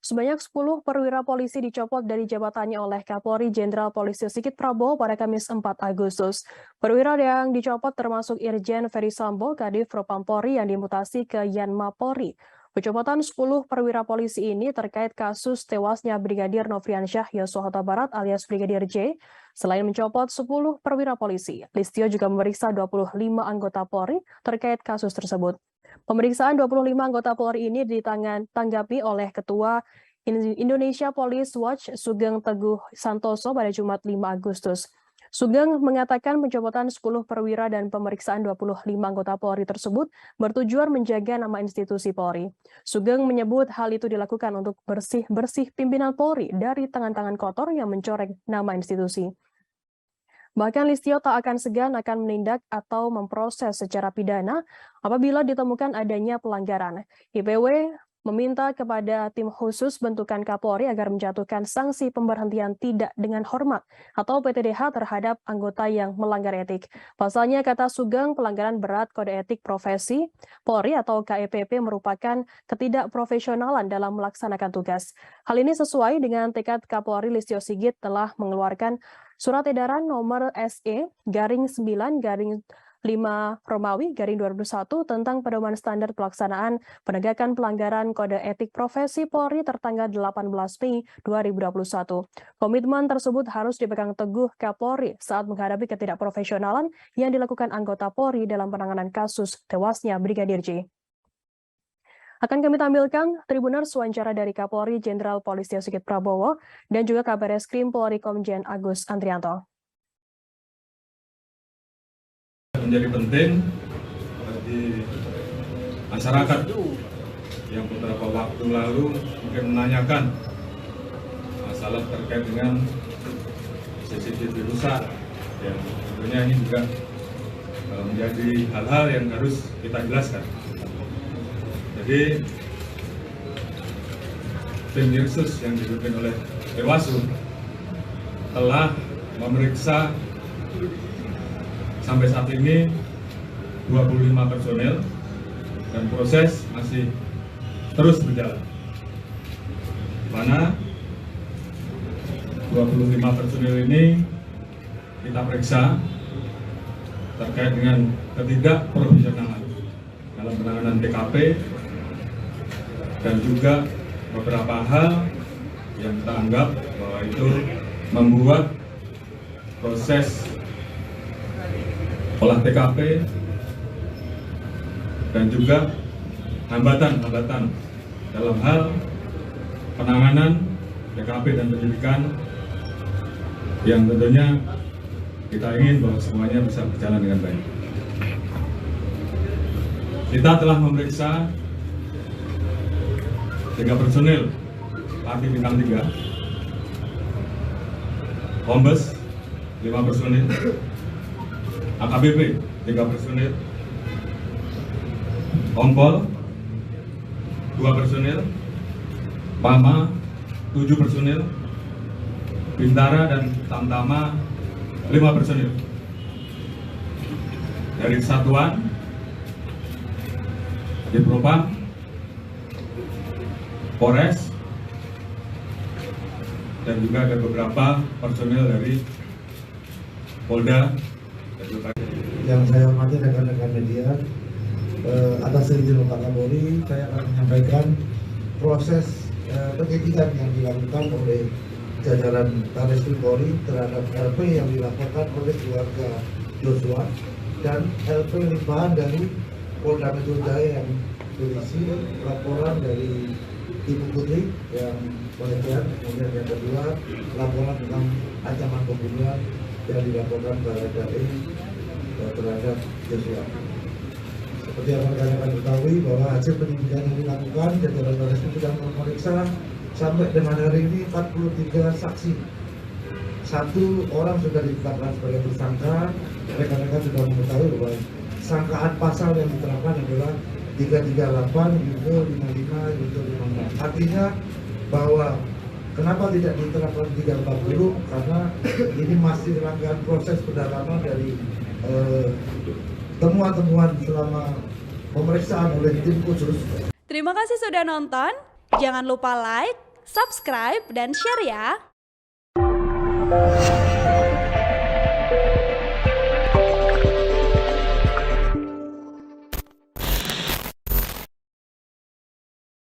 Sebanyak 10 perwira polisi dicopot dari jabatannya oleh Kapolri Jenderal Polisi Sigit Prabowo pada Kamis 4 Agustus. Perwira yang dicopot termasuk Irjen Ferry Sambo, Kadif Propampori yang dimutasi ke Yanma Polri. Pencopotan 10 perwira polisi ini terkait kasus tewasnya Brigadir Nofriansyah Yosua Huta Barat alias Brigadir J. Selain mencopot 10 perwira polisi, Listio juga memeriksa 25 anggota Polri terkait kasus tersebut. Pemeriksaan 25 anggota Polri ini ditanggapi oleh Ketua Indonesia Police Watch Sugeng Teguh Santoso pada Jumat 5 Agustus. Sugeng mengatakan pencopotan 10 perwira dan pemeriksaan 25 anggota Polri tersebut bertujuan menjaga nama institusi Polri. Sugeng menyebut hal itu dilakukan untuk bersih-bersih pimpinan Polri dari tangan-tangan kotor yang mencoreng nama institusi. Bahkan Listio tak akan segan akan menindak atau memproses secara pidana apabila ditemukan adanya pelanggaran. IPW meminta kepada tim khusus bentukan Kapolri agar menjatuhkan sanksi pemberhentian tidak dengan hormat atau PTDH terhadap anggota yang melanggar etik. Pasalnya, kata Sugeng, pelanggaran berat kode etik profesi Polri atau KEPP merupakan ketidakprofesionalan dalam melaksanakan tugas. Hal ini sesuai dengan tekad Kapolri Listio Sigit telah mengeluarkan Surat Edaran Nomor SE/9/5 Romawi /2001 tentang pedoman standar pelaksanaan penegakan pelanggaran kode etik profesi Polri tertanggal 18 Mei 2021. Komitmen tersebut harus dipegang teguh Kapolri saat menghadapi ketidakprofesionalan yang dilakukan anggota Polri dalam penanganan kasus tewasnya Brigadir J. Akan kami tampilkan Tribuners wawancara dari Kapolri Jenderal Polisi Sigit Prabowo dan juga Kabareskrim Polri Komjen Agus Andrianto. Menjadi penting bagi masyarakat yang beberapa waktu lalu mungkin menanyakan masalah terkait dengan CCTV rusak, yang tentunya ini juga menjadi hal-hal yang harus kita jelaskan. Jadi tim Dirsus yang dipimpin oleh Dewasu telah memeriksa sampai saat ini 25 personel dan proses masih terus berjalan. Mana 25 personel ini kita periksa terkait dengan ketidakprofesionalan dalam penanganan TKP dan juga beberapa hal yang kita anggap bahwa itu membuat proses olah TKP dan juga hambatan-hambatan dalam hal penanganan TKP dan penyidikan yang tentunya kita ingin bahwa semuanya bisa berjalan dengan baik. Kita telah memeriksa 3 personil Pati Bintang 3, Kombes 5 personil, AKBP 3 personil, Kompol 2 personil, Pama 7 personil, Bintara dan Tamtama 5 personil. Dari kesatuan di Propam, Polres, dan juga ada beberapa personil dari Polda. Yang saya hormati rekan-rekan media, atas izin Pak Kapolri, saya akan menyampaikan proses penyidikan yang dilakukan oleh jajaran Barreskrim Polri terhadap LP yang dilaporkan oleh keluarga Joshua dan LP limpahan dari Polda Metro Jaya yang berisi laporan dari Ibu Putri yang pelecehan, kemudian yang kedua laporan tentang ancaman pembunuhan yang dilaporkan Baradae terhadap Joshua. Seperti yang rekan-rekan ketahui bahwa hasil penyidikan yang dilakukan jajaran Barreskrim sudah memeriksa sampai dengan hari ini 43 saksi. 1 orang sudah ditetapkan sebagai tersangka. Rekan-rekan sudah mengetahui bahwa sangkaan pasal yang diterapkan adalah 338, Junto 55, Junto 56. Artinya bahwa kenapa tidak diterapkan 340? Karena ini masih rangkaian proses pendalaman dari temuan-temuan selama pemeriksaan oleh tim khusus. Terima kasih sudah nonton. Jangan lupa like, subscribe, dan share ya.